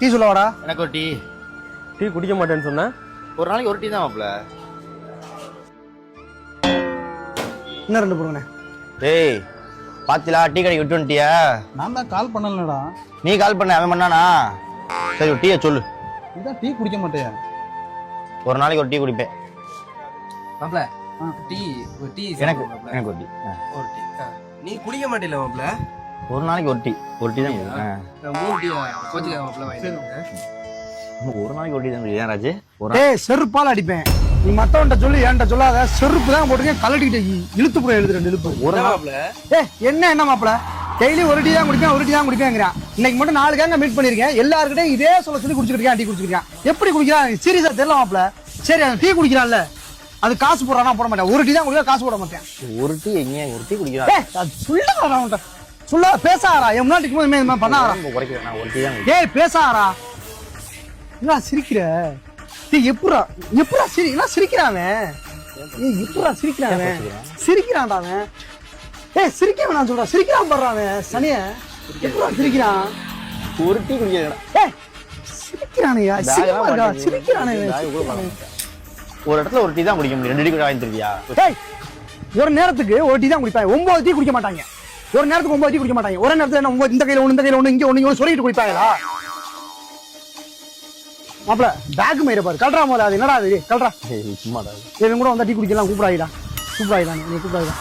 Tea சொல்லவாடா. எனக்கு ஒரு tea. Tea குடிக்க மாட்டேன்னு சொன்ன. ஒரு நாளைக்கு ஒரு டீ தான் மாப்ள. இன்னும் ரெண்டு போடுங்கண்ணே. டேய் பாத்திலா டீ கடைக்கு விட்டு வந்துட்டியா? நான் தான் கால் பண்ணலடா. நீ கால் பண்ண அவன் பண்ணானா? சரி ஒரு டீயை சொல்லு. இதான் டீ குடிக்க மாட்டேயா? ஒரு நாளைக்கு ஒரு டீ குடிப்பேன் மாப்ள. டீ ஒரு டீ எனக்கு எனக்கு ஒரு டீ. ஒரு டீ. நீ குடிக்க மாட்டீல மாப்ள? ஒரு நாளைக்கு ஒரு டீ தான் குடிப்பேன். மூணு டீ கோச்சிக்க மாப்ள வாங்கி. ஒரு நாளைக்கு ஒரு டீ தான் குடிப்பேன் ராஜு. டேய் செருப்பால அடிப்பேன். நீ மத்தவன்ட்ட சொல்லி என்கிட்ட சொல்லாத. செருப்பு தான் போட்டுருக்கேன். கலட்டிக்கிட்டு இழுத்து போய் எழுது ரெண்டு இழுப்பு. ஒரு மாப்ள என்ன மாப்பிள டெய்லி ஒரு டீ தான் குடிப்பேன், ஒரு டீ தான் குடிப்பேங்கிறான். இன்னைக்கு மட்டும் 4 கேங்க மீட் பண்ணிருக்கேன். எல்லாருக்கிட்டையும் இதே சொல்லி குடிச்சிட்டு இருக்கேன். டீ குடிச்சிருக்கேன். எப்படி குடிக்கிறான் சீரியஸா தெரியல மாப்பிள. சரி அந்த டீ குடிக்கிறான்ல அது காசு போடுறானா போட மாட்டேன். ஒரு டீ தான் குடிக்க காசு போட மாட்டேன். ஒரு டீ எங்க ஒரு டீ குடிக்கிறான். சொல்ல சொல்ல பேசாரா என் முன்னாடி பண்ணாரா குறைக்கிறேன். நான் ஒரு டீ தான். ஏய் பேசாரா என்ன சிரிக்கிற? டீ எப்படா எப்படா சிரிக்கிறான். ஏய் எப்படா சிரிக்கிறான்? சிரிக்கிறான்டா அவன். ஏய் சிரிக்க வேணாம் சொல்றா. சிரிக்கிறான் பாடுறான் சனிய. எப்படா சிரிக்கிறான்? ஒரு டீ குடிக்கிறேன். ஏய் சிரிக்கிறானையா சிரிக்கிறானே. ஒரு இடத்துல ஒரு டீ தான் குடிக்க முடியும். 2 டீ கூட வாங்கி தருவியா? ஏய் ஒரு நேரத்துக்கு ஒரு டீ தான் குடிப்பாங்க. 9 டீ குடிக்க மாட்டாங்க. ஒரு நேரத்துக்கு 9 டீ குடிக்க மாட்டாங்க. ஒரு நேரத்துல என்ன இந்த கையில ஒண்ணு இந்த கையில ஒண்ணு இங்க ஒண்ணு சொல்லிட்டு குடிப்பாங்களா? மாப்ள பேக் மயிர பாரு. கல்றா போல அது என்னடா அது கல்றா. சும்மாடா. இவன் கூட வந்தா டீ குடிக்கலாம். கூப்பிடாதீடா நீ கூப்பிடாதீடா.